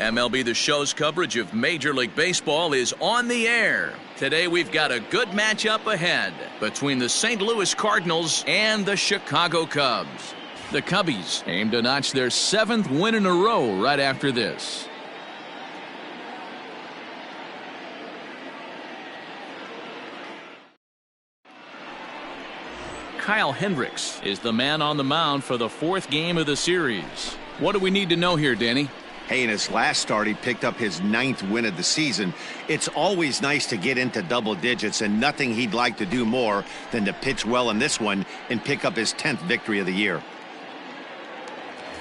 MLB The Show's coverage of Major League Baseball is on the air. Today we've got a good matchup ahead between the St. Louis Cardinals and the Chicago Cubs. The Cubbies aim to notch their 7th win in a row right after this. Kyle Hendricks is the man on the mound for the 4th game of the series. What do we need to know here, Danny? Hey, in his last start, he picked up his 9th win of the season. It's always nice to get into double digits, and nothing he'd like to do more than to pitch well in this one and pick up his 10th victory of the year.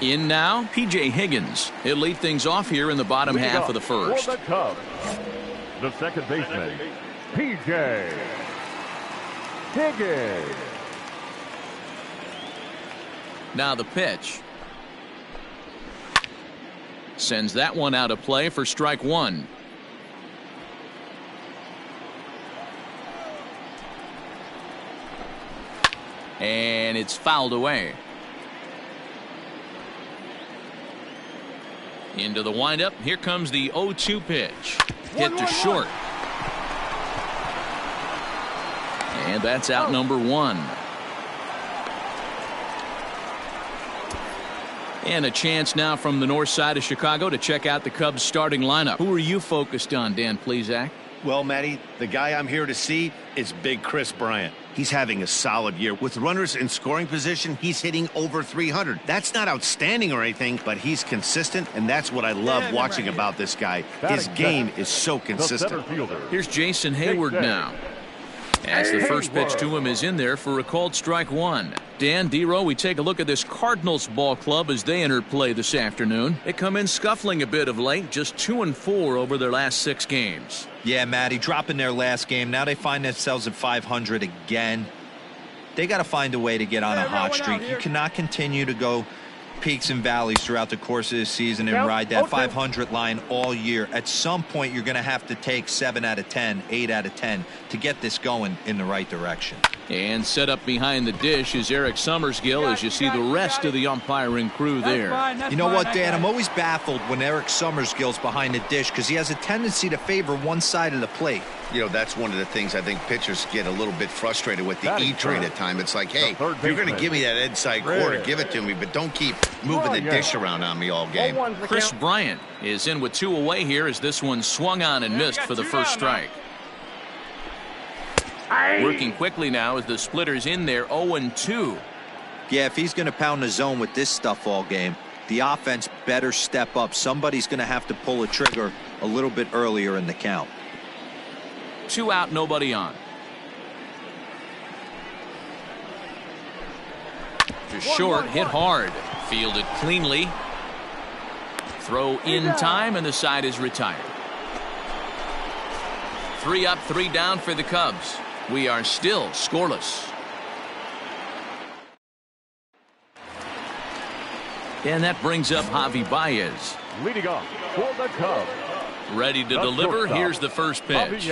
In now, P.J. Higgins. He'll lead things off here in the bottom half of the first. For the Cubs, the second baseman, P.J. Higgins. Now the pitch. Sends that one out of play for strike one. And it's fouled away. Into the windup. Here comes the 0-2 pitch. Hit to short. And that's out number one. And a chance now from the north side of Chicago to check out the Cubs starting lineup. Who are you focused on, Dan Plesac? Well, Matty, the guy I'm here to see is Big Chris Bryant. He's having a solid year. With runners in scoring position, he's hitting over 300. That's not outstanding or anything, but he's consistent, and that's what I love watching about this guy. His game is so consistent. Here's Jason Hayward now. As the first pitch to him is in there for a called strike one. Dan, Dero, we take a look at this Cardinals ball club as they enter play this afternoon. They come in scuffling a bit of late, just 2-4 over their last 6 games. Yeah, Matty, dropping their last game. Now they find themselves at 500 again. They got to find a way to get on a hot streak. You cannot continue to go peaks and valleys throughout the course of the season and ride that 500 line all year. At some point, you're going to have to take 7 out of 10, 8 out of 10 to get this going in the right direction. And set up behind the dish is Eric Summersgill as you see the rest of the umpiring crew there. You know what, Dan? I'm always baffled when Eric Summersgill's behind the dish because he has a tendency to favor one side of the plate. You know, that's one of the things I think pitchers get a little bit frustrated with the E-train at time. It's like, hey, if you're going to give me that inside quarter, give it to me, but don't keep moving the dish around on me all game. Chris Bryant is in with 2 away here as this one swung on and missed for the first strike. Working quickly now as the splitter's in there 0-2. Yeah, if he's going to pound the zone with this stuff all game, the offense better step up. Somebody's going to have to pull a trigger a little bit earlier in the count. 2 out, nobody on. To short, hit hard. Fielded cleanly. Throw in time, and the side is retired. 3 up, 3 down for the Cubs. We are still scoreless. And that brings up Javi Baez. Leading off for the Cubs. Ready to deliver. Here's the first pitch.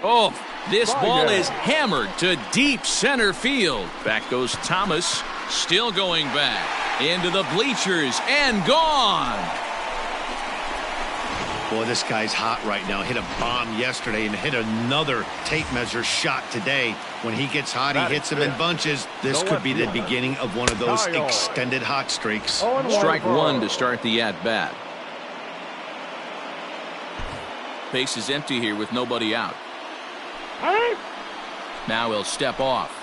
Oh, this ball is hammered to deep center field. Back goes Thomas. Still going back into the bleachers and gone. Boy, this guy's hot right now. Hit a bomb yesterday and hit another tape measure shot today. When he gets hot, he hits them in bunches. This could be the beginning of one of those extended hot streaks. Strike one to start the at-bat. Base is empty here with nobody out. Now he'll step off.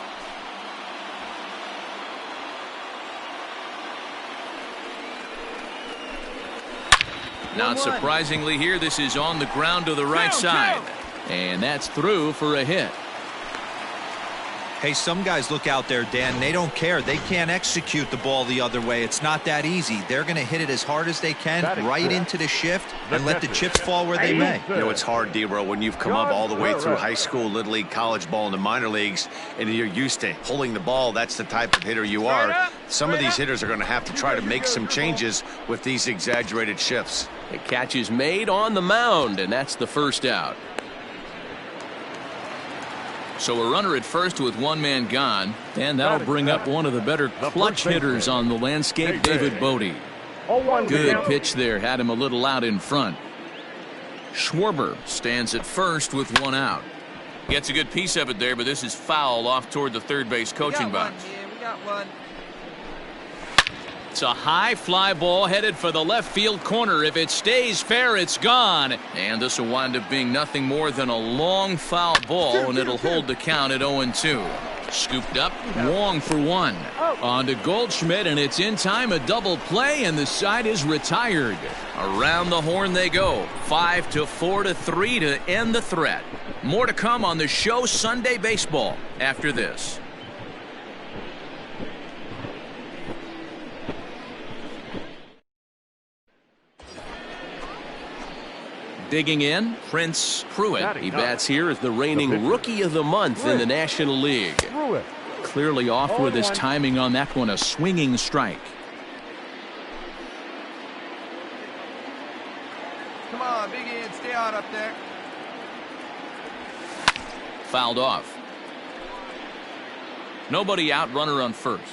Not surprisingly here, this is on the ground to the right side. And that's through for a hit. Hey, some guys look out there, Dan. They don't care. They can't execute the ball the other way. It's not that easy. They're going to hit it as hard as they can right into the shift and let the chips fall where they may. You know, it's hard, Dero, when you've come up all the way through high school, little league, college ball, and the minor leagues, and you're used to pulling the ball. That's the type of hitter you are. Some of these hitters are going to have to try to make some changes with these exaggerated shifts. The catch is made on the mound, and that's the first out. So a runner at first with 1 man gone, and that'll bring up one of the better clutch hitters on the landscape, David Bodie. Good pitch there, had him a little out in front. Schwarber stands at first with 1 out. Gets a good piece of it there, but this is foul off toward the third base coaching box. We got one. It's a high fly ball headed for the left field corner. If it stays fair, it's gone. And this will wind up being nothing more than a long foul ball, and it'll hold the count at 0-2. Scooped up, Wong for 1. On to Goldschmidt, and it's in time, a double play, and the side is retired. Around the horn they go. 5-4-3 to end the threat. More to come on the show Sunday Baseball after this. Digging in, Prince Pruitt. He bats here as the reigning Rookie of the Month in the National League. Clearly off with his timing on that one, a swinging strike. Come on, Big Ed, stay out up there. Fouled off. Nobody out, runner on first.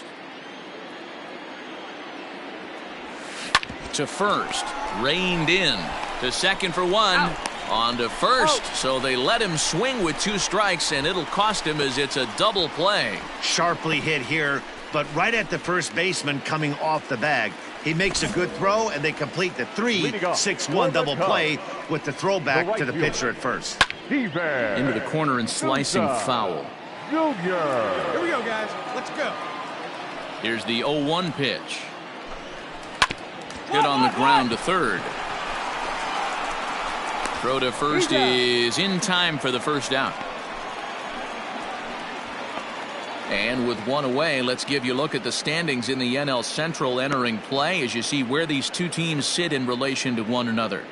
To first, reined in. To second for one. Out. On to first, so they let him swing with 2 strikes, and it'll cost him as it's a double play. Sharply hit here, but right at the first baseman coming off the bag. He makes a good throw, and they complete the 3-6-1 double play with the throwback to the pitcher at first. Into the corner and slicing foul. Here we go, guys. Let's go. Here's the 0-1 pitch. Hit on the ground to third. Throw to first is in time for the first out. And with 1 away, let's give you a look at the standings in the NL Central entering play as you see where these 2 teams sit in relation to one another.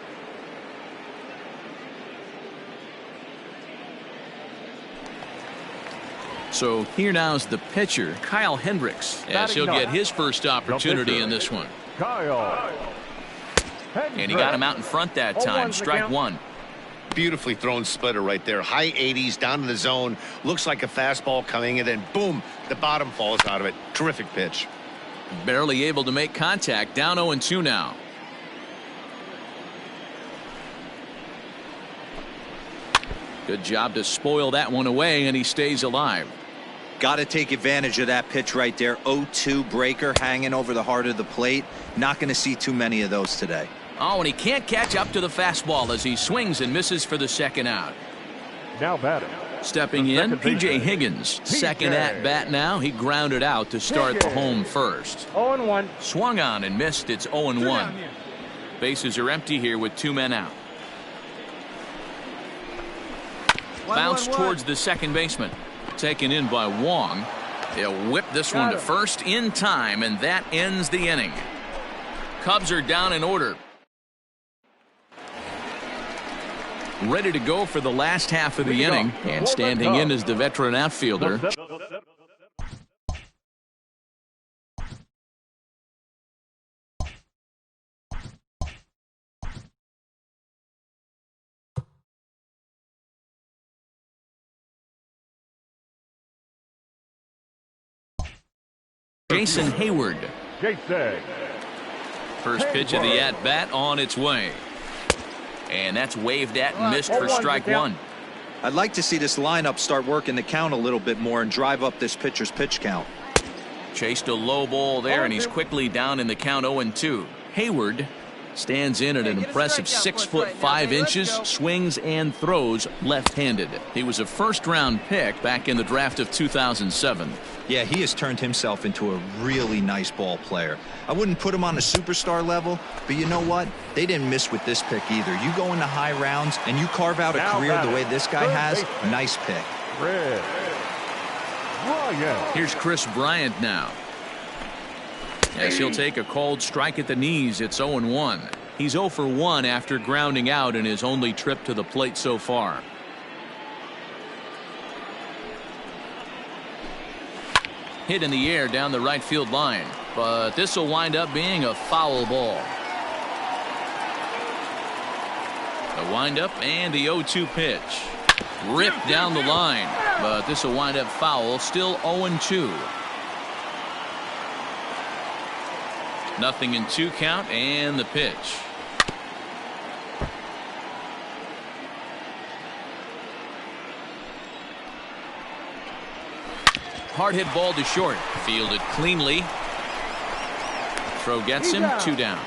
So here now is the pitcher, Kyle Hendricks, as he'll get his first opportunity in this one. And he got him out in front that time. Strike 1. Beautifully thrown splitter right there. High 80s down in the zone. Looks like a fastball coming, and then boom, the bottom falls out of it. Terrific pitch. Barely able to make contact. Down 0-2 now. Good job to spoil that one away, and he stays alive. Got to take advantage of that pitch right there. 0-2 breaker hanging over the heart of the plate. Not going to see too many of those today. Oh, and he can't catch up to the fastball as he swings and misses for the second out. Now batting. Stepping in, P.J. Higgins. Second at bat now. He grounded out to start the home first. 0-1. Swung on and missed. It's 0-1. Bases are empty here with 2 men out. Bounce towards the second baseman. Taken in by Wong. They'll whip this one to first in time, and that ends the inning. Cubs are down in order. Ready to go for the last half of the inning, and standing in is the veteran outfielder. Jason Hayward. First pitch of the at-bat on its way. And that's waved at and missed for strike 1. I'd like to see this lineup start working the count a little bit more and drive up this pitcher's pitch count. Chased a low ball there, and he's quickly down in the count 0-2. Hayward stands in at an impressive 6'5", swings and throws left-handed. He was a first-round pick back in the draft of 2007. Yeah, he has turned himself into a really nice ball player. I wouldn't put him on a superstar level, but you know what? They didn't miss with this pick either. You go into high rounds and you carve out a career the way this guy has. Nice pick. Here's Chris Bryant now. Yes, he'll take a cold strike at the knees. It's 0-1. He's 0 for 1 after grounding out in his only trip to the plate so far. Hit in the air down the right field line, but this will wind up being a foul ball. The windup and the 0-2 pitch. Ripped down the line, but this will wind up foul. Still 0-2. Nothing in 2 count, and the pitch. Hard hit ball to short. Fielded cleanly. Throw gets him. 2 down.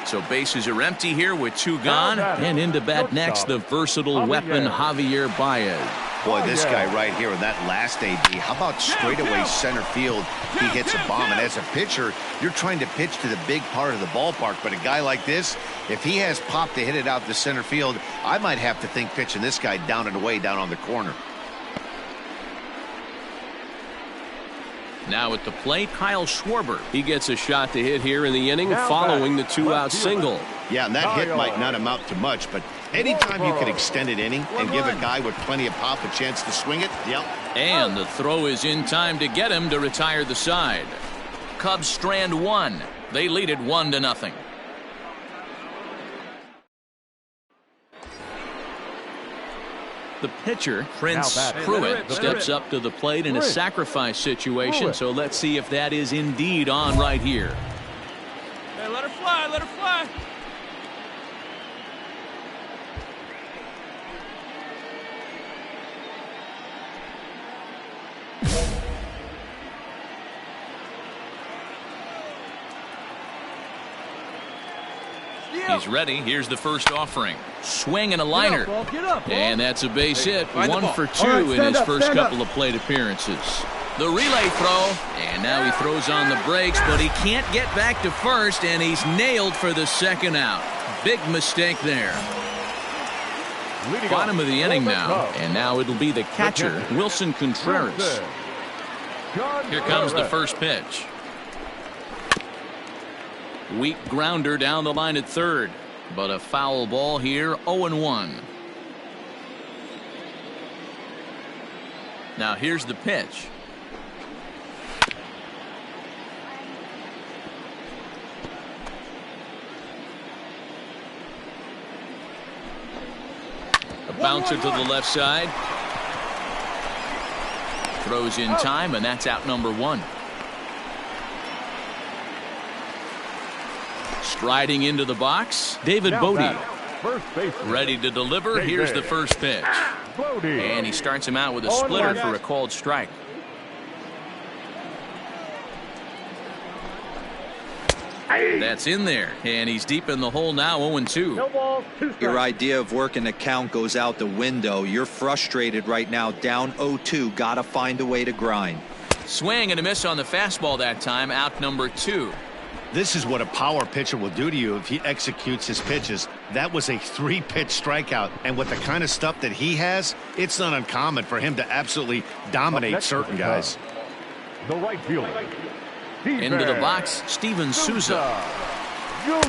So bases are empty here with 2 gone. And into bat next, the versatile weapon Javier Baez. Boy, this guy right here in that last AD, how about straightaway center field? He hits a bomb, and as a pitcher, you're trying to pitch to the big part of the ballpark, but a guy like this, if he has pop to hit it out to center field, I might have to think pitching this guy down and away down on the corner. Now at the plate, Kyle Schwarber. He gets a shot to hit here in the inning following the 2-out single. Yeah, and that hit might not amount to much, but anytime you can extend an inning and give a guy with plenty of pop a chance to swing it, yep. And the throw is in time to get him to retire the side. Cubs strand 1. They lead it 1-0. The pitcher, Prince batting. Pruitt, steps up to the plate in a sacrifice situation, so let's see if that is indeed on right here. Hey, let her fly, let her fly. He's ready. Here's the first offering. Swing and a liner. Get up, ball. And that's a base hit. Find the 1 ball. for 2 All right, in stand his up, first stand couple up. of plate appearances. The relay throw. And now he throws on the brakes, but he can't get back to first, and he's nailed for the second out. Big mistake there. Bottom of the inning now, and now it'll be the catcher, Wilson Contreras. Here comes the first pitch. Weak grounder down the line at third, but a foul ball here, 0-1. Now here's the pitch. A bouncer to the left side. Throws in time, and that's out number 1. Striding into the box, David Bodie. Ready to deliver. Here's the first pitch. And he starts him out with a splitter for a called strike. That's in there, and he's deep in the hole now, 0-2. Your idea of working the count goes out the window. You're frustrated right now, down 0-2. Gotta find a way to grind. Swing and a miss on the fastball that time, out number 2. This is what a power pitcher will do to you if he executes his pitches. That was a 3-pitch strikeout, and with the kind of stuff that he has, it's not uncommon for him to absolutely dominate certain guys. The right fielder. Into the box, Steven Souza.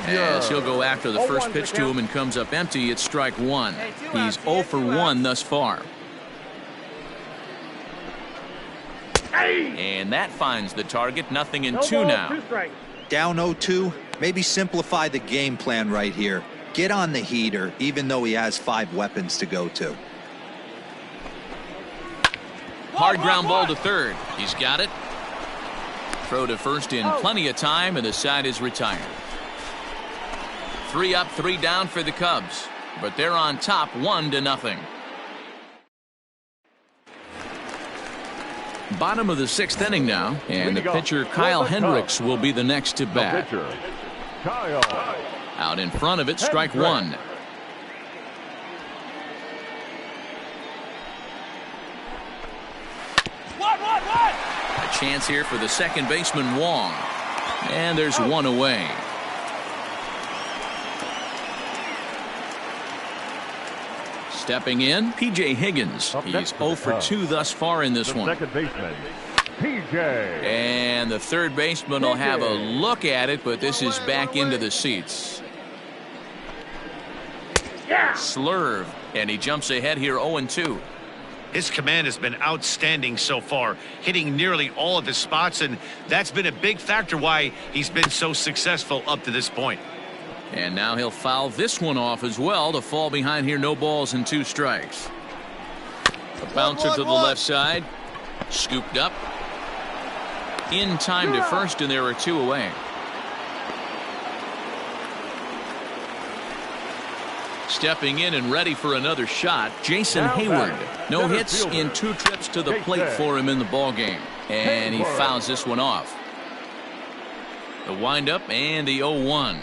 As he'll go after the first pitch to him and comes up empty, it's strike 1. He's 0 for 1 thus far. And that finds the target, nothing in 2 now. Down 0-2, maybe simplify the game plan right here. Get on the heater, even though he has 5 weapons to go to. Hard ground ball to third. He's got it. Throw to first in plenty of time, and the side is retired. 3 up, 3 down for the Cubs, but they're on top 1-0. Bottom of the 6th inning now, and the pitcher Kyle Hendricks will be the next to bat. Out in front of it, strike 1. A chance here for the second baseman Wong, and there's 1 away. Stepping in, P.J. Higgins. He's 0 for 2 thus far in this one. Second baseman, P.J. And the third baseman will have a look at it, but this is back into the seats. Slurve, and he jumps ahead here 0-2. His command has been outstanding so far, hitting nearly all of his spots, and that's been a big factor why he's been so successful up to this point. And now he'll foul this one off as well to fall behind here, no balls and 2 strikes. A bouncer to the left side, scooped up. In time to first, and there are 2 away. Stepping in and ready for another shot, Jason Hayward. No hits in 2 trips to the plate for him in the ballgame. And he fouls this one off. The windup and the 0-1.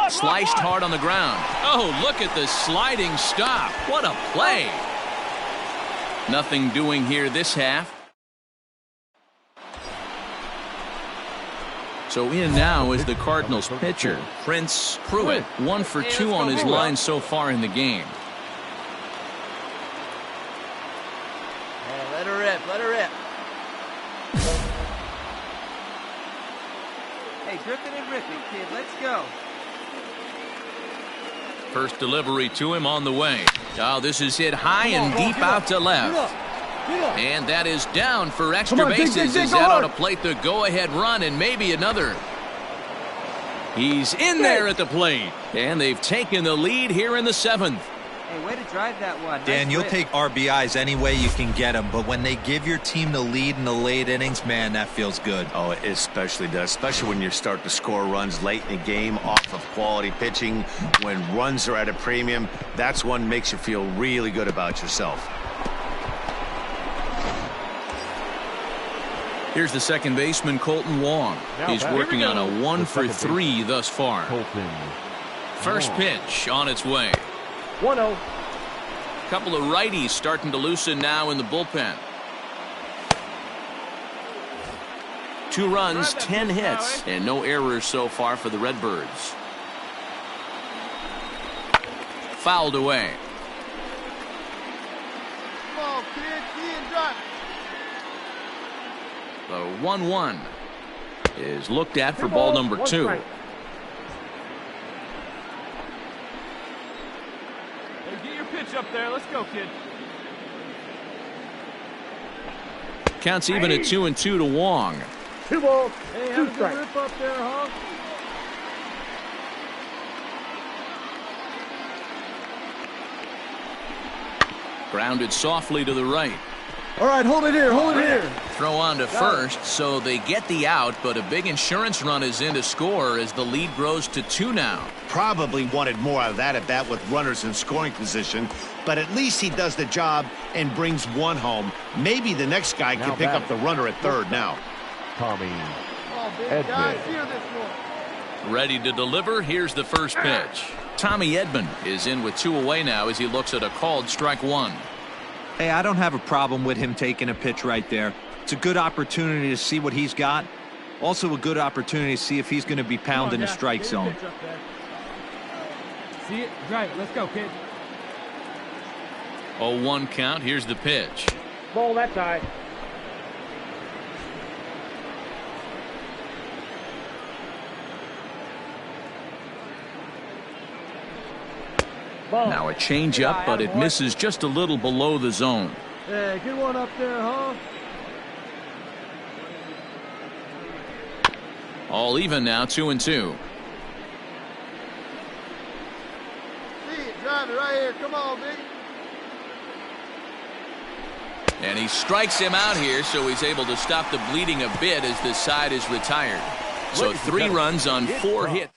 Sliced hard on the ground. Oh, look at the sliding stop. What a play. Nothing doing here this half. So in now is the Cardinals pitcher, Prince Pruitt. 1 for 2 on his line so far in the game. Let her rip, let her rip. Hey, Griffin and Rippy, kid, let's go. First delivery to him on the way. Oh, this is hit high and deep out to left. And that is down for extra bases. Is that on a plate the go-ahead run and maybe another? He's in there at the plate. And they've taken the lead here in the 7th. Hey, way to drive that one. Dan, Nice you'll whip. take RBIs any way you can get them, but when they give your team the lead in the late innings, man, that feels good. Oh, it especially does, especially when you start to score runs late in the game off of quality pitching. When runs are at a premium, that's one makes you feel really good about yourself. Here's the second baseman, Colton Wong. Now He's back. working Here we on go. a 1 The for second 3 thus far. Colton. First pitch on its way. 1-0. Couple of righties starting to loosen now in the bullpen. 2 runs, 10 hits, and no errors so far for the Redbirds. Fouled away. Come on, kid. See and drive. The 1-1 is looked at for ball number 2. Hey, get your pitch up there. Let's go, kid. Counts even at 2-2 to Wong. 2 balls. Hey, have a good rip up there, huh? Grounded softly to the right. All right, hold it here. Hold it here. Throw on to first, so they get the out, but a big insurance run is in to score as the lead grows to 2 now. Probably wanted more out of that at bat with runners in scoring position, but at least he does the job and brings 1 home. Maybe the next guy can pick up the runner at third now. Tommy. Oh, big Edmund. guys, hear this one. Ready to deliver, here's the first pitch. Tommy Edmund is in with 2 away now as he looks at a called strike 1. Hey, I don't have a problem with him taking a pitch right there. It's a good opportunity to see what he's got. Also a good opportunity to see if he's going to be pounding the strike zone. See it? Drive it. Let's go, kid. 0-1 count, here's the pitch. Ball that side. Now a changeup, but it misses just a little below the zone. Hey, good one up there, huh? All even now, 2-2. See it. Drive it right here. Come on, big. And he strikes him out here, so he's able to stop the bleeding a bit as this side is retired. So 3 runs on 4 hits.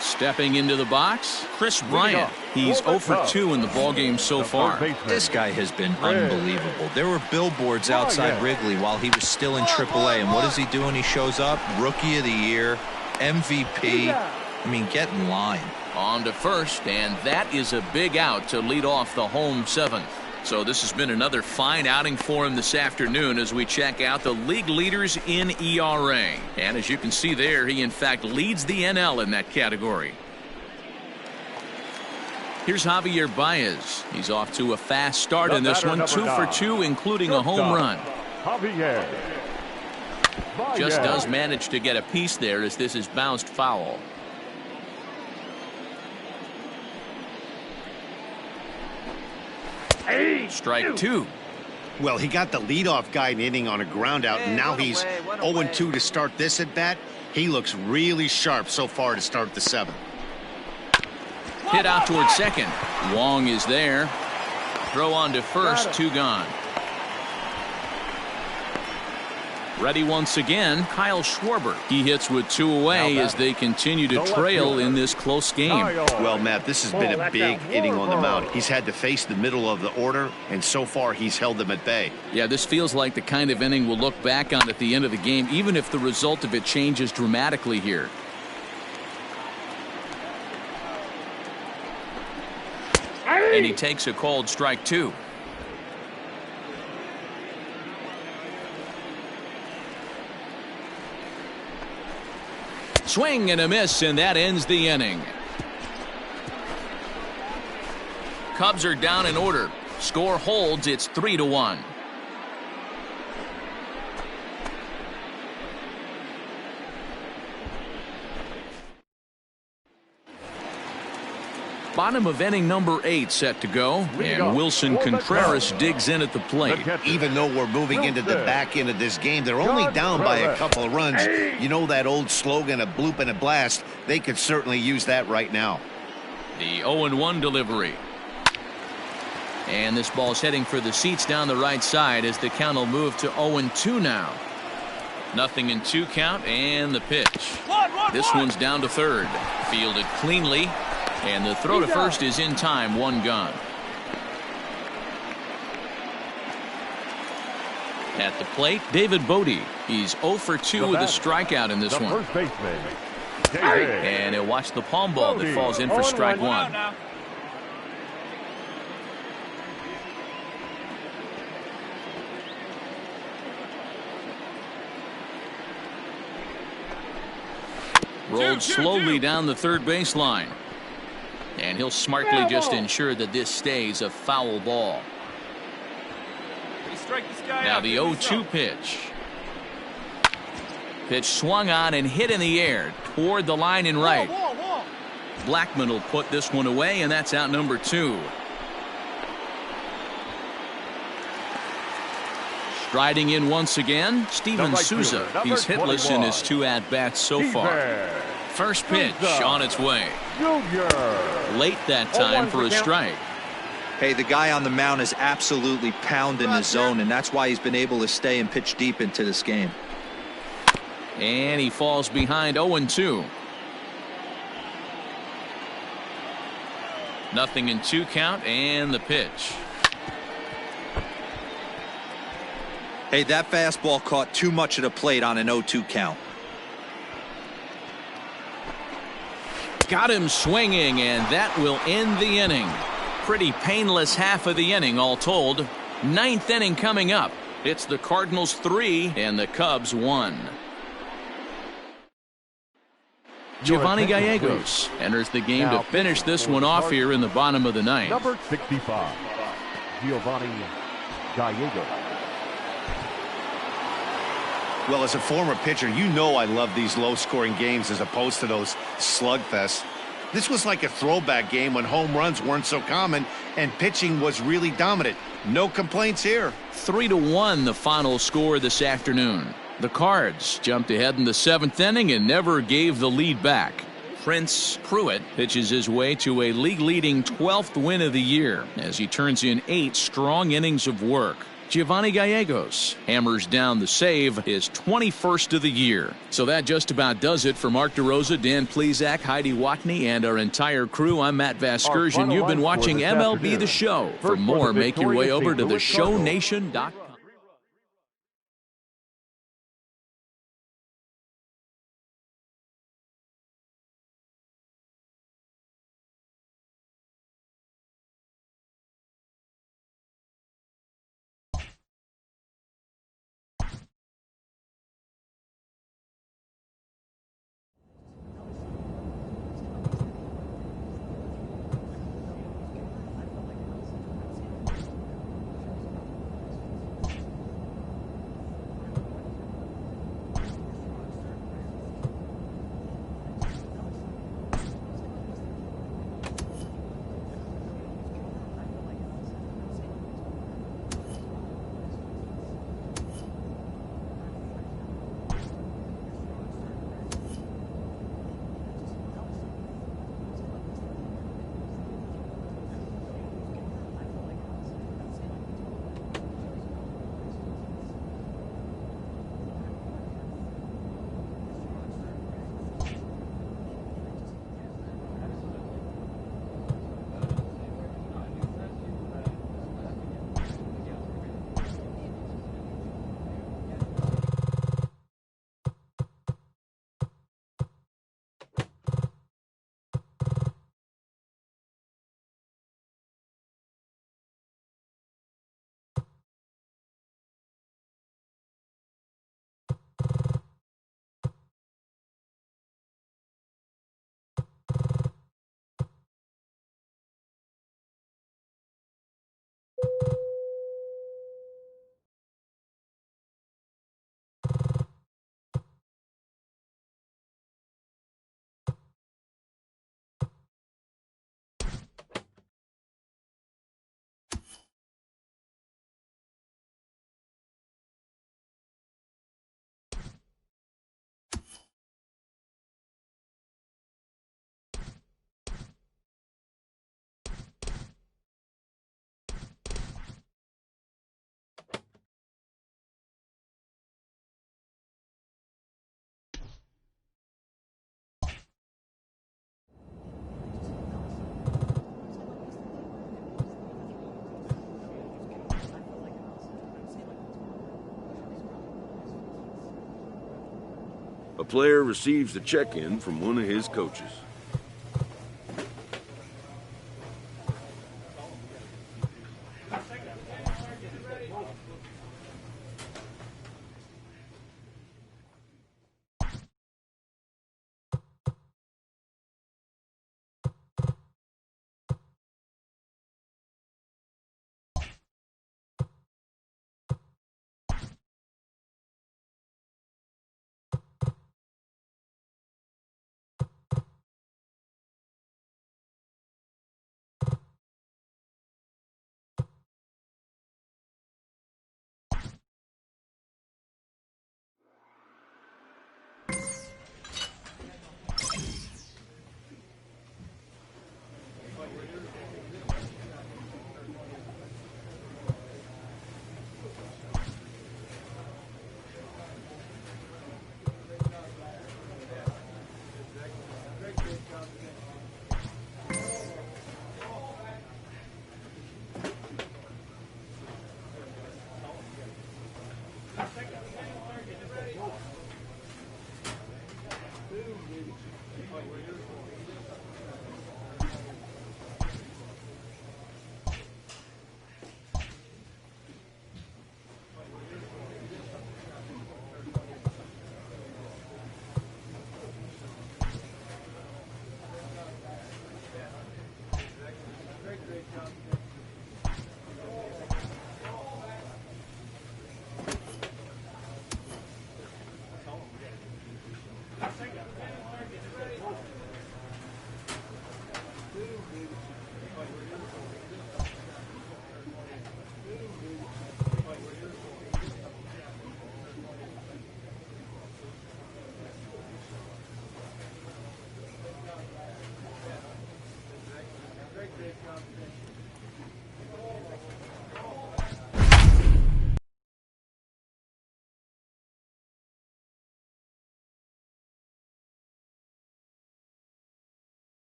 Stepping into the box, Chris Bryant. He's 0 for 2 in the ballgame so far. This guy has been unbelievable. There were billboards outside Wrigley while he was still in AAA, and what is he doing? He shows up, Rookie of the Year, MVP. I mean, get in line. On to first, and that is a big out to lead off the home 7th. So this has been another fine outing for him this afternoon as we check out the league leaders in ERA. And as you can see there, he in fact leads the NL in that category. Here's Javier Baez. He's off to a fast start in this one, 2 for 2, including a home run. Javier. Just does manage to get a piece there as this is bounced foul. Strike 2. Well, he got the leadoff guy in inning on a ground out, and now he's 0-2 to start this at bat. He looks really sharp so far to start the 7th. Hit out towards second. Wong is there. Throw on to first, 2 gone. Ready once again, Kyle Schwarber. He hits with 2 away as they continue to trail in this close game. Well, Matt, this has been a big inning on the mound. He's had to face the middle of the order, and so far he's held them at bay. Yeah, this feels like the kind of inning we'll look back on at the end of the game, even if the result of it changes dramatically here. And he takes a called strike 2. Swing and a miss, and that ends the inning. Cubs are down in order. Score holds. It's 3-1. Bottom of inning number 8 set to go, and Wilson Contreras digs in at the plate. Even though we're moving into the back end of this game, they're only down by a couple of runs. You know that old slogan, a bloop and a blast? They could certainly use that right now. The 0-1 delivery. And this ball's heading for the seats down the right side as the count will move to 0-2 now. 0-2 count and the pitch. This one's down to third. Fielded cleanly. And the throw to first is in time. One gone. At the plate, David Bodie. He's 0 for 2 with a strikeout in this one. First baseman. And he'll watch the palm ball that falls in for strike one. Rolled slowly down the third baseline. And he'll smartly just ensure that this stays a foul ball. Now the 0-2 pitch. Pitch swung on and hit in the air toward the line in right. Blackman will put this one away, and that's out number 2. Striding in once again, Steven Souza. He's hitless in his 2 at-bats so far. First pitch on its way. Late that time for a strike. Hey, the guy on the mound is absolutely pounding his zone, and that's why he's been able to stay and pitch deep into this game. And he falls behind 0-2. 0-2 count and the pitch. Hey, that fastball caught too much of the plate on an 0-2 count. Got him swinging, and that will end the inning. Pretty painless half of the inning all told. 9th inning coming up. It's the Cardinals 3 and the Cubs 1. Giovanni Gallegos enters the game to finish this one off here in the bottom of the 9th. Number 65, Giovanni Gallegos. Well, as a former pitcher, you know I love these low-scoring games as opposed to those slugfests. This was like a throwback game when home runs weren't so common and pitching was really dominant. No complaints here. 3-1 the final score this afternoon. The Cards jumped ahead in the 7th inning and never gave the lead back. Prince Pruitt pitches his way to a league-leading 12th win of the year as he turns in 8 strong innings of work. Giovanni Gallegos hammers down the save, his 21st of the year. So that just about does it for Mark DeRosa, Dan Plesac, Heidi Watney, and our entire crew. I'm Matt Vasgersian. You've been watching MLB The Show. For more, make your way over to theshownation.com. player receives a check-in from one of his coaches.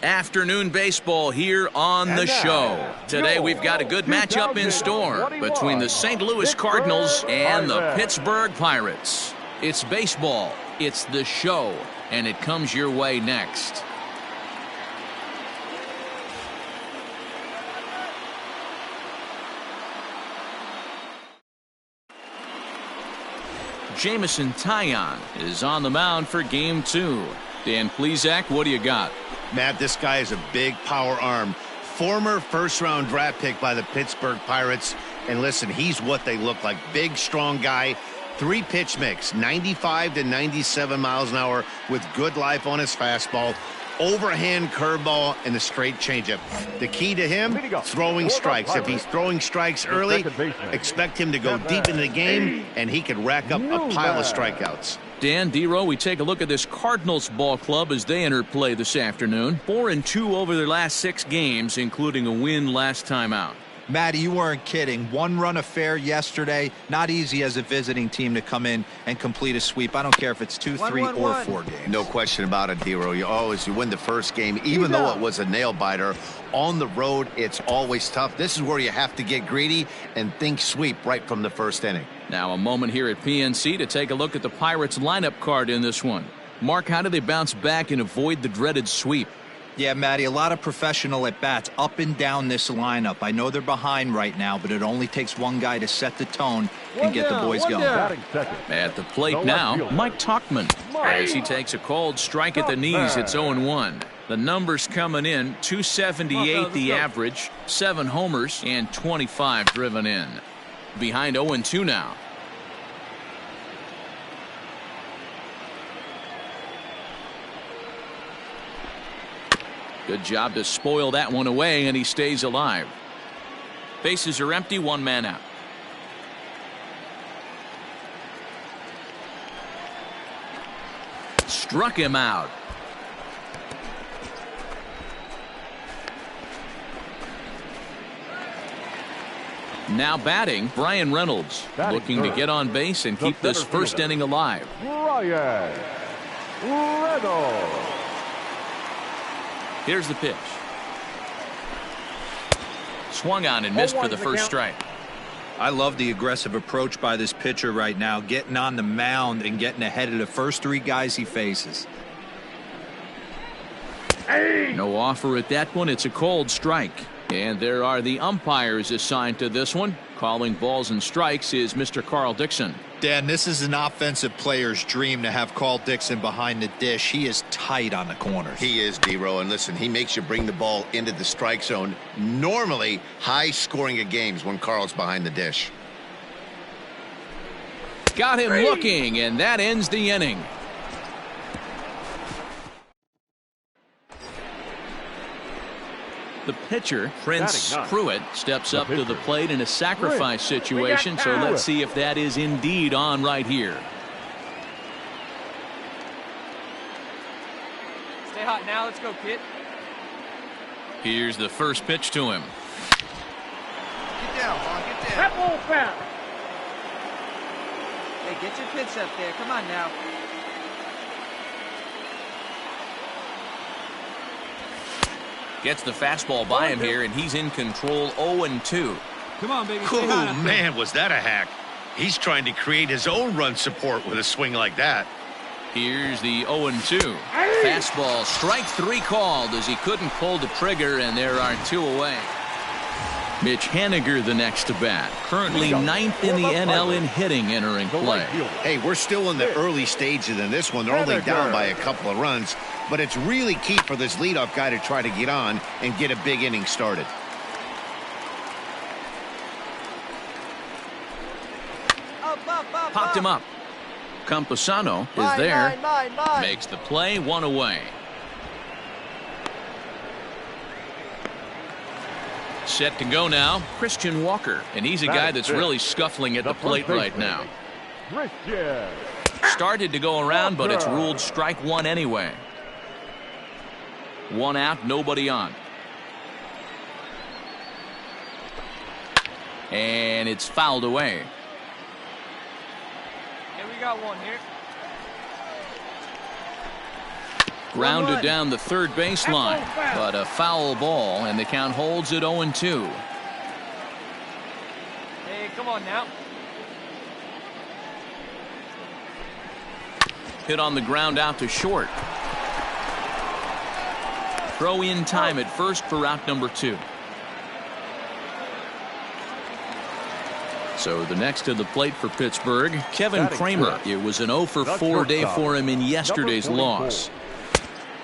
Afternoon baseball here on the show. Today we've got a good matchup in store between the St. Louis Cardinals and the Pittsburgh Pirates. It's baseball, it's the show, and it comes your way next. Jamison Taillon is on the mound for game 2. Dan Plesac, what do you got? Matt, this guy is a big power arm. Former first-round draft pick by the Pittsburgh Pirates. And listen, he's what they look like. Big, strong guy. 3-pitch mix, 95 to 97 miles an hour with good life on his fastball. Overhand curveball and the straight changeup. The key to him, throwing strikes. If he's throwing strikes early, expect him to go deep into the game, and he could rack up a pile of strikeouts. Dan, D-Row, we take a look at this Cardinals ball club as they enter play this afternoon. 4-2 over their last 6 games, including a win last time out. Matty, you weren't kidding. 1-run affair yesterday. Not easy as a visiting team to come in and complete a sweep. I don't care if it's 2, 3, or 4 games. No question about it, D-Row. You win the first game, even though it was a nail-biter. On the road, it's always tough. This is where you have to get greedy and think sweep right from the first inning. Now a moment here at PNC to take a look at the Pirates lineup card in this one. Mark, how do they bounce back and avoid the dreaded sweep? Yeah, Matty, a lot of professional at-bats up and down this lineup. I know they're behind right now, but it only takes one guy to set the tone and get the boys going. At the plate now, Mike Tauchman. As he takes a cold strike at the knees, it's 0-1. The numbers coming in, 278 the average, 7 homers, and 25 driven in. Behind 0-2 now. Good job to spoil that one away, and he stays alive. Bases are empty, 1 man out. Struck him out. Now batting, Brian Reynolds, looking to get on base and keep this first inning alive. Reynolds. Here's the pitch. Swung on and missed for the first strike. I love the aggressive approach by this pitcher right now, getting on the mound and getting ahead of the first 3 guys he faces. No offer at that one. It's a cold strike. And there are the umpires assigned to this one. Calling balls and strikes is Mr. Carl Dixon. Dan, this is an offensive player's dream to have Carl Dixon behind the dish. He is tight on the corners. He is, D-Row, and listen, he makes you bring the ball into the strike zone. Normally, high scoring of games when Carl's behind the dish. Got him looking, and that ends the inning. The pitcher, Prince Pruitt, steps up to the plate in a sacrifice situation, so let's see if that is indeed on right here. Stay hot now. Let's go, kid. Here's the first pitch to him. Get down, Vaughn. Get down. That ball foul. Hey, get your pitch up there. Come on now. Gets the fastball by him here, and he's in control. 0-2. Come on, baby. Oh, man, was that a hack. He's trying to create his own run support with a swing like that. Here's the 0-2. Fastball, strike 3 called as he couldn't pull the trigger, and there are 2 away. Mitch Haniger the next to bat. Currently 9th in the NL in hitting entering play. Hey, we're still in the early stages in this one. They're only down by a couple of runs, but it's really key for this leadoff guy to try to get on and get a big inning started. Popped him up. Campusano is there. Makes the play, 1 away. Set to go now, Christian Walker, and he's a guy that's really scuffling at the plate right now. Started to go around, but it's ruled strike 1 anyway. 1 out, nobody on. And it's fouled away. Hey, we got one here. Grounded down the third baseline, but a foul ball, and the count holds at 0-2. Hey, come on now. Hit on the ground out to short. Throw in time at first for out number 2. So the next to the plate for Pittsburgh, Kevin Kramer. It was an 0-for-4 day for him in yesterday's loss.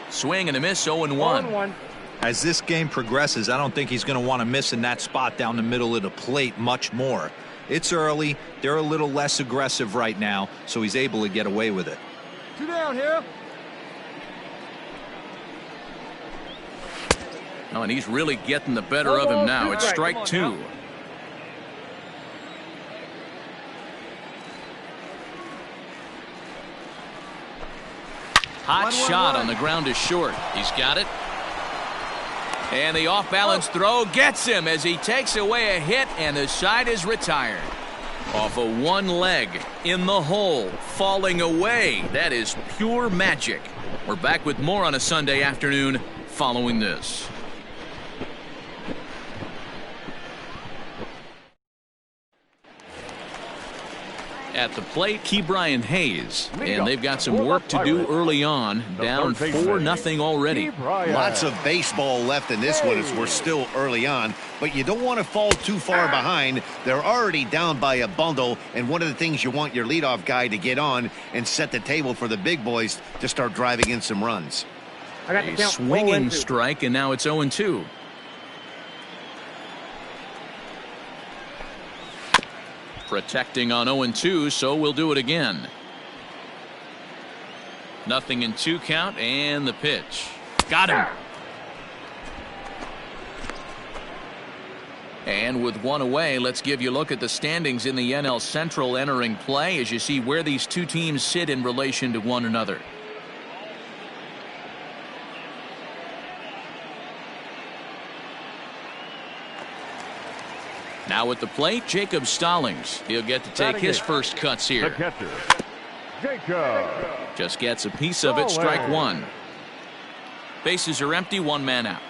Swing and a miss, 0-1. As this game progresses, I don't think he's going to want to miss in that spot down the middle of the plate much more. It's early. They're a little less aggressive right now, so he's able to get away with it. 2 down here. Oh, and he's really getting the better of him now. It's strike 2. Hot shot on the ground is short. He's got it. And the off-balance throw gets him as he takes away a hit, and the side is retired. Off of one leg, in the hole, falling away. That is pure magic. We're back with more on a Sunday afternoon following this. At the plate, Ke'Bryan Hayes, and they've got some work to do early on, down 4-0 already. Lots of baseball left in this one as we're still early on, but you don't want to fall too far behind. They're already down by a bundle, and one of the things you want your leadoff guy to get on and set the table for the big boys to start driving in some runs. A swinging strike, and now it's 0-2. Protecting on 0-2, so we'll do it again. 0-2 count, and the pitch. Got him. And with 1 away, let's give you a look at the standings in the NL Central entering play as you see where these two teams sit in relation to one another. Now at the plate, Jacob Stallings. He'll get to take his first cuts here. Jacob. Just gets a piece of it. Strike one. Bases are empty. One man out.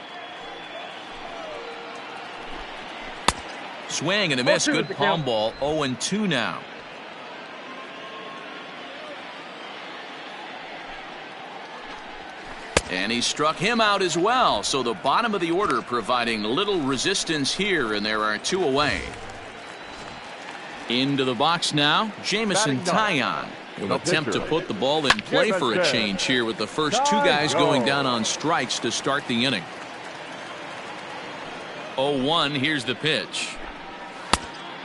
Swing and a miss. Good palm ball. 0-2 now. And he struck him out as well. So the bottom of the order providing little resistance here, and there are two away. Into the box now, Jamison Taillon. He'll attempt to put the ball in play for a change here with the first two guys going down on strikes to start the inning. 0-1, here's the pitch.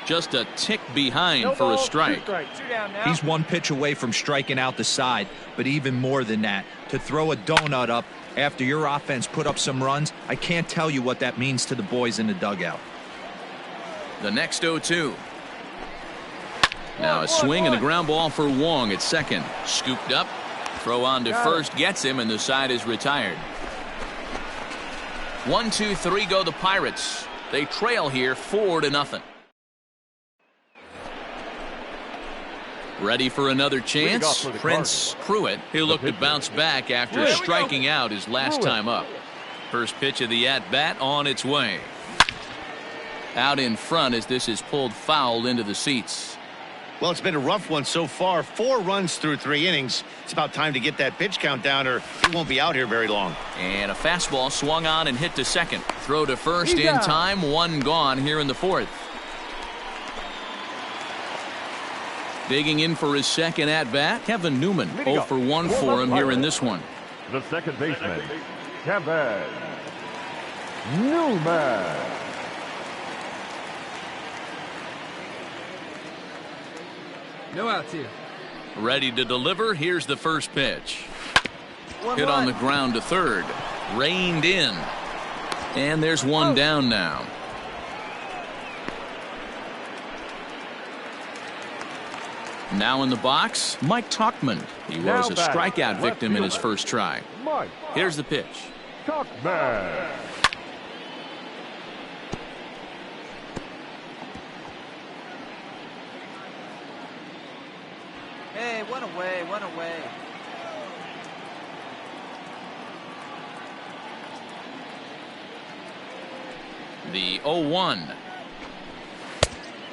Just a tick behind for a strike. He's one pitch away from striking out the side, but even more than that, to throw a donut up after your offense put up some runs, I can't tell you what that means to the boys in the dugout. The next 0-2. Now a swing and a ground ball for Wong at second. Scooped up. Throw on to first gets him, and the side is retired. 1-2-3 go the Pirates. They trail here 4-0. Ready for another chance? Prince Pruitt. He'll look to bounce back after striking out his last time up. First pitch of the at-bat on its way. Out in front as this is pulled foul into the seats. Well, it's been a rough one so far. 4 runs through 3 innings. It's about time to get that pitch count down, or he won't be out here very long. And a fastball swung on and hit to second. Throw to first in time. One gone here in the fourth. Digging in for his second at-bat, Kevin Newman. 0 for 1 for him here in this one. The second baseman, Kevin Newman. No outs here. Ready to deliver. Here's the first pitch. Hit on the ground to third. Reined in. And there's one down now. Now in the box, Mike Tauchman. He was a strikeout victim in his first try. Here's the pitch. Tauchman. Hey, one away, one away. The 0-1.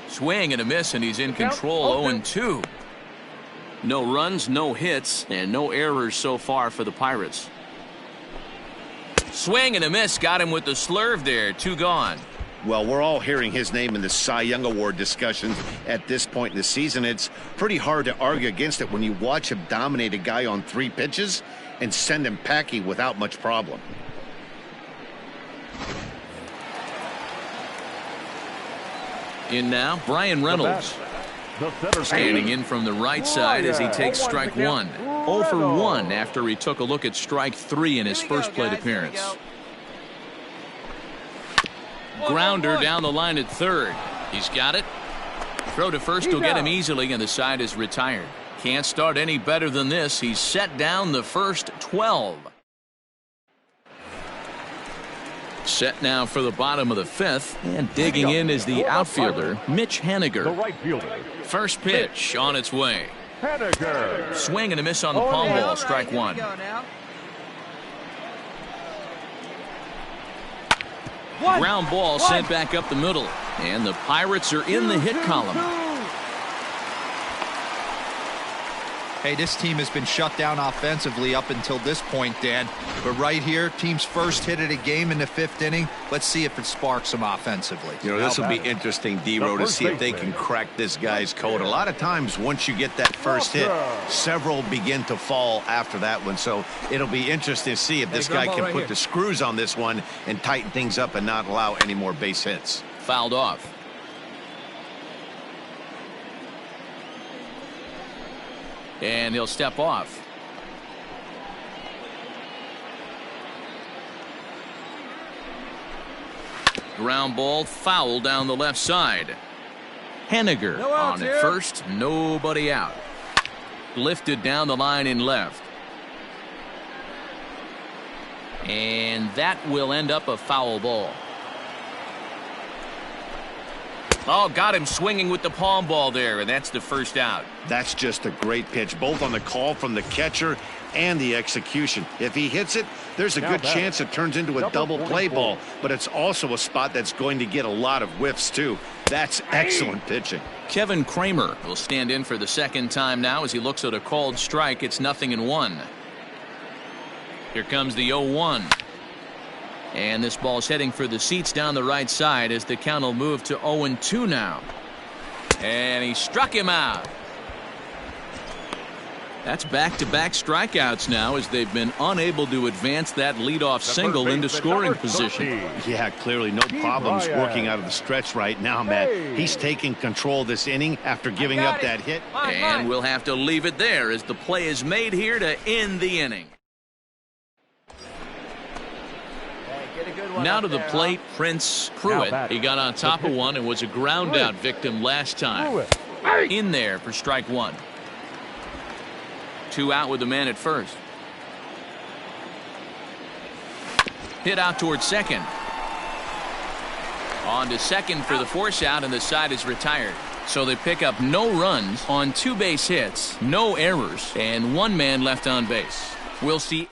Swing and a miss, and he's in control. 0-2. No runs, no hits, and no errors so far for the Pirates. Swing and a miss. Got him with the slurve there. 2 gone. Well, we're all hearing his name in the Cy Young Award discussions at this point in the season. It's pretty hard to argue against it when you watch him dominate a guy on 3 pitches and send him packing without much problem. In now, Brian Reynolds. Standing in from the right side as he takes strike 1. 0 for 1 after he took a look at strike 3 in his first plate appearance. Grounder down the line at third. He's got it. Throw to first will get him easily, and the side is retired. Can't start any better than this. He's set down the first 12. Set now for the bottom of the 5th, and digging in is the outfielder, Mitch Haniger. The right fielder. First pitch on its way. Haniger. Swing and a miss on the palm ball. Strike 1. Ground ball sent back up the middle, and the Pirates are in the hit column. Hey, this team has been shut down offensively up until this point, Dan. But right here, team's first hit of the game in the 5th inning. Let's see if it sparks them offensively. You know, this will be interesting, D-Row, to see if they can crack this guy's code. A lot of times, once you get that first hit, several begin to fall after that one. So it'll be interesting to see if this guy can put the screws on this one and tighten things up and not allow any more base hits. Fouled off. And he'll step off. Ground ball foul down the left side. Haniger on at first, nobody out. Lifted down the line in left. And that will end up a foul ball. Oh, got him swinging with the palm ball there, and that's the first out. That's just a great pitch, both on the call from the catcher and the execution. If he hits it, there's a good chance it turns into a double play ball, but it's also a spot that's going to get a lot of whiffs, too. That's excellent pitching. Kevin Kramer will stand in for the second time now as he looks at a called strike. It's 0-1. Here comes the 0-1. And this ball's heading for the seats down the right side as the count will move to 0-2 now. And he struck him out. That's back-to-back strikeouts now as they've been unable to advance that leadoff single into scoring position. Yeah, clearly no problems working out of the stretch right now, Matt. He's taking control this inning after giving up that hit. And we'll have to leave it there as the play is made here to end the inning. Now to the plate, Prince Pruitt. He got on top of one and was a ground out victim last time. In there for strike one. 2 out with the man at first. Hit out towards second. On to second for the force out, and the side is retired. So they pick up no runs on 2 base hits, no errors, and 1 man left on base. We'll see.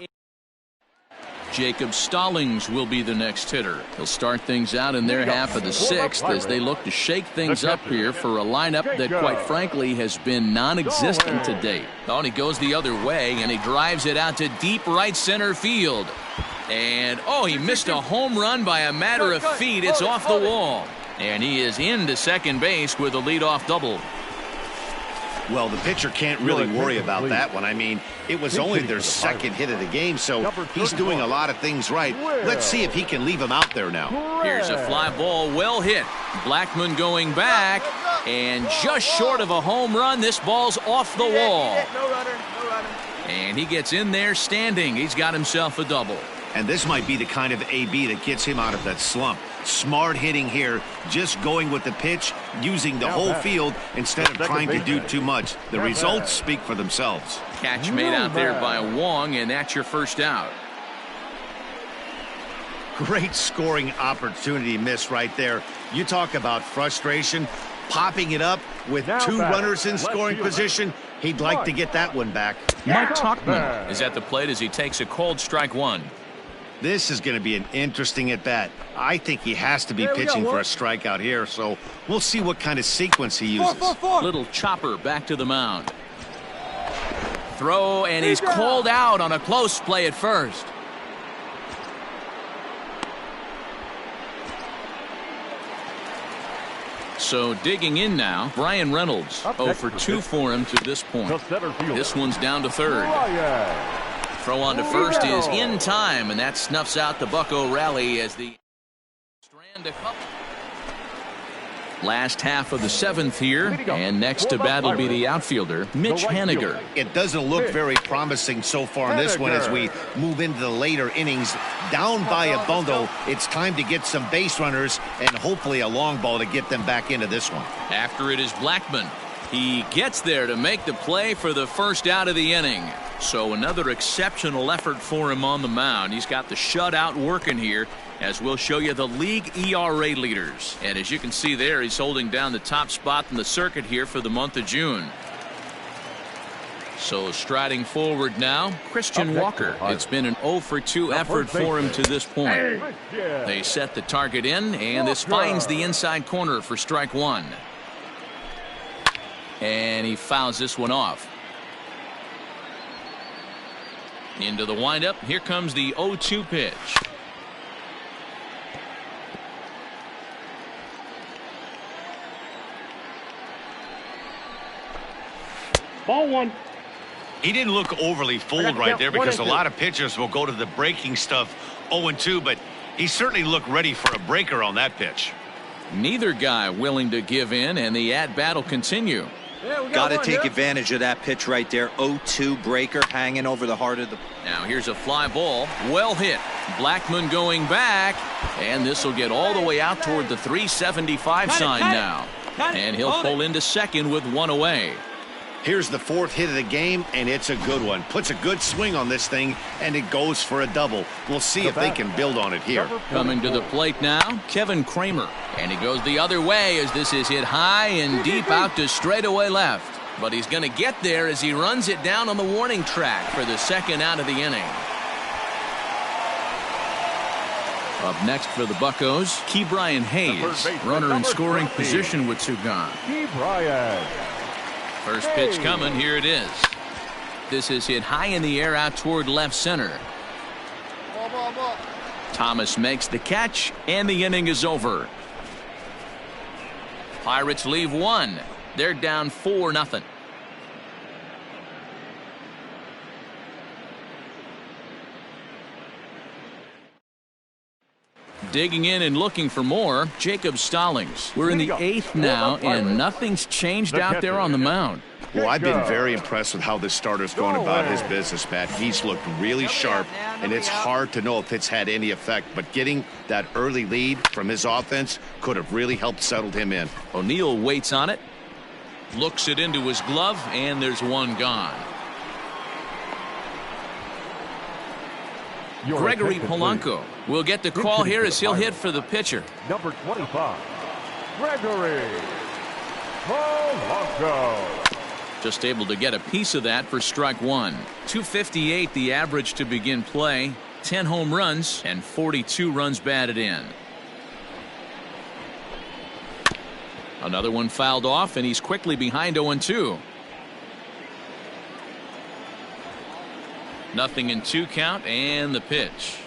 Jacob Stallings will be the next hitter. He'll start things out in their half of the 6th as they look to shake things up here for a lineup that, quite frankly, has been non-existent to date. Oh, and he goes the other way, and he drives it out to deep right center field. And, oh, he missed a home run by a matter of feet. It's off the wall. And he is into second base with a leadoff double. Well, the pitcher can't really worry about that one. I mean, it was only their second hit of the game, so he's doing a lot of things right. Let's see if he can leave him out there now. Here's a fly ball, well hit. Blackman going back, and just short of a home run, this ball's off the wall. And he gets in there standing. He's got himself a double. And this might be the kind of AB that gets him out of that slump. Smart hitting here, just going with the pitch, using the whole field instead of trying to do too much. The results speak for themselves. Catch made out there by Wong, and that's your first out. Great scoring opportunity miss right there. You talk about frustration, popping it up with 2 runners in scoring position. He'd like to get that one back. Mike Tuchman is at the plate as he takes a called strike one. This is going to be an interesting at-bat. I think he has to be pitching for a strikeout here, so we'll see what kind of sequence he uses. Little chopper back to the mound. Throw, and he's called out on a close play at first. So digging in now, Brian Reynolds. 0 for 2 for him to this point. This one's down to third. Throw on to first is in time, and that snuffs out the Bucco rally as the strand a couple. Last half of the 7th here, and next to bat will be the outfielder, Mitch Haniger. It doesn't look very promising so far in this one as we move into the later innings. Down by a bundle, it's time to get some base runners and hopefully a long ball to get them back into this one. After it is Blackman. He gets there to make the play for the first out of the inning. So another exceptional effort for him on the mound. He's got the shutout working here, as we'll show you the league ERA leaders. And as you can see there, he's holding down the top spot in the circuit here for the month of June. So striding forward now, Christian Walker. It's been an 0 for 2 effort for him to this point. They set the target in, and this finds the inside corner for strike one. And he fouls this one off. Into the windup. Here comes the 0-2 pitch. Ball one. He didn't look overly fooled right there because a lot of pitchers will go to the breaking stuff 0-2, but he certainly looked ready for a breaker on that pitch. Neither guy willing to give in, and the at-bat will continue. Got to take advantage of that pitch right there. 0-2 breaker hanging over the heart of the. Now here's a fly ball. Well hit. Blackman going back. And this will get all the way out toward the 375 sign now. And he'll pull into second with one away. Here's the 4th hit of the game, and it's a good one. Puts a good swing on this thing, and it goes for a double. We'll see if they can build on it here. Coming to the plate now, Kevin Kramer. And he goes the other way as this is hit high and deep out to straightaway left. But he's going to get there as he runs it down on the warning track for the 2nd out of the inning. Up next for the Buccos, Ke'Bryan Hayes. Runner in scoring position with 2 gone. Ke'Bryan. First pitch coming. Here it is. This is hit high in the air out toward left center. Thomas makes the catch, and the inning is over. Pirates leave 1. They're down 4-0. Digging in and looking for more, Jacob Stallings. We're in the 8th now, and nothing's changed out there on the mound. Well, I've been very impressed with how this starter's going about his business, Matt. He's looked really sharp, and it's hard to know if it's had any effect. But getting that early lead from his offense could have really helped settle him in. O'Neill waits on it, looks it into his glove, and there's 1 gone. Gregory Polanco will get the call here as he'll hit for the pitcher. Number 25, Gregory Polanco. Just able to get a piece of that for strike 1. 258 the average to begin play. 10 home runs and 42 runs batted in. Another one fouled off, and he's quickly behind 0-2. Nothing in 2 count, and the pitch.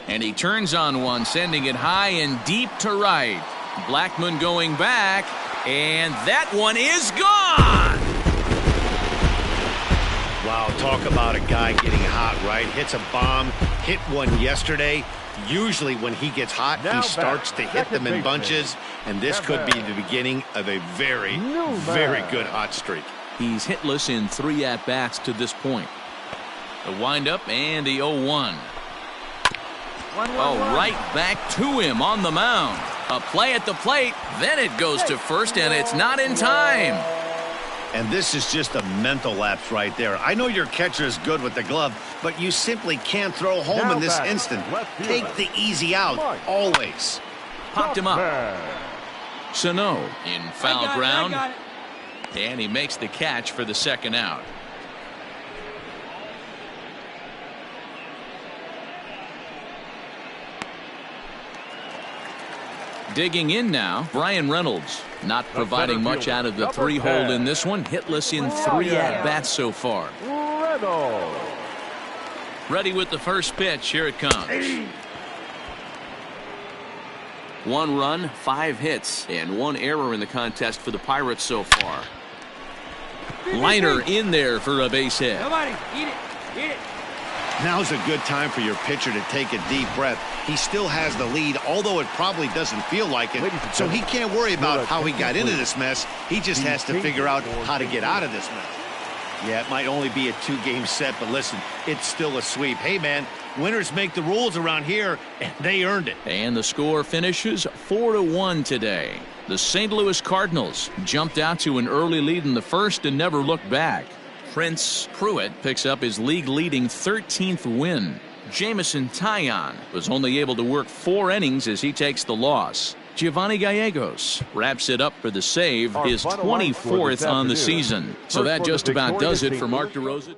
And he turns on one, sending it high and deep to right. Blackmon going back, and that one is gone. Wow, talk about a guy getting hot, right? Hits a bomb, hit one yesterday. Usually when he gets hot, he starts to hit them in bunches, and this could be the beginning of a very, very good hot streak. He's hitless in 3 at-bats to this point. The windup and the 0-1. Oh, right back to him on the mound. A play at the plate, then it goes to first, and it's not in time. And this is just a mental lapse right there. I know your catcher is good with the glove, but you simply can't throw home in this instant. Take the easy out, always. Popped him up. Sano in foul ground, and he makes the catch for the 2nd out. Digging in now, Brian Reynolds. Not providing much out of the 3-hole in this one. Hitless in 3 at-bats so far. Ready with the first pitch. Here it comes. 1 run, 5 hits, and 1 error in the contest for the Pirates so far. Liner in there for a base hit. Nobody, eat it, eat it. Now's a good time for your pitcher to take a deep breath. He still has the lead, although it probably doesn't feel like it. So he can't worry about how he got into this mess. He just has to figure out how to get out of this mess. Yeah, it might only be a 2-game set, but listen, it's still a sweep. Hey, man, winners make the rules around here, and they earned it. And the score finishes 4-1 today. The St. Louis Cardinals jumped out to an early lead in the first and never looked back. Prince Pruitt picks up his league-leading 13th win. Jamison Taillon was only able to work 4 innings as he takes the loss. Giovanni Gallegos wraps it up for the save, his 24th on the season. So that just about does it for Mark DeRosa.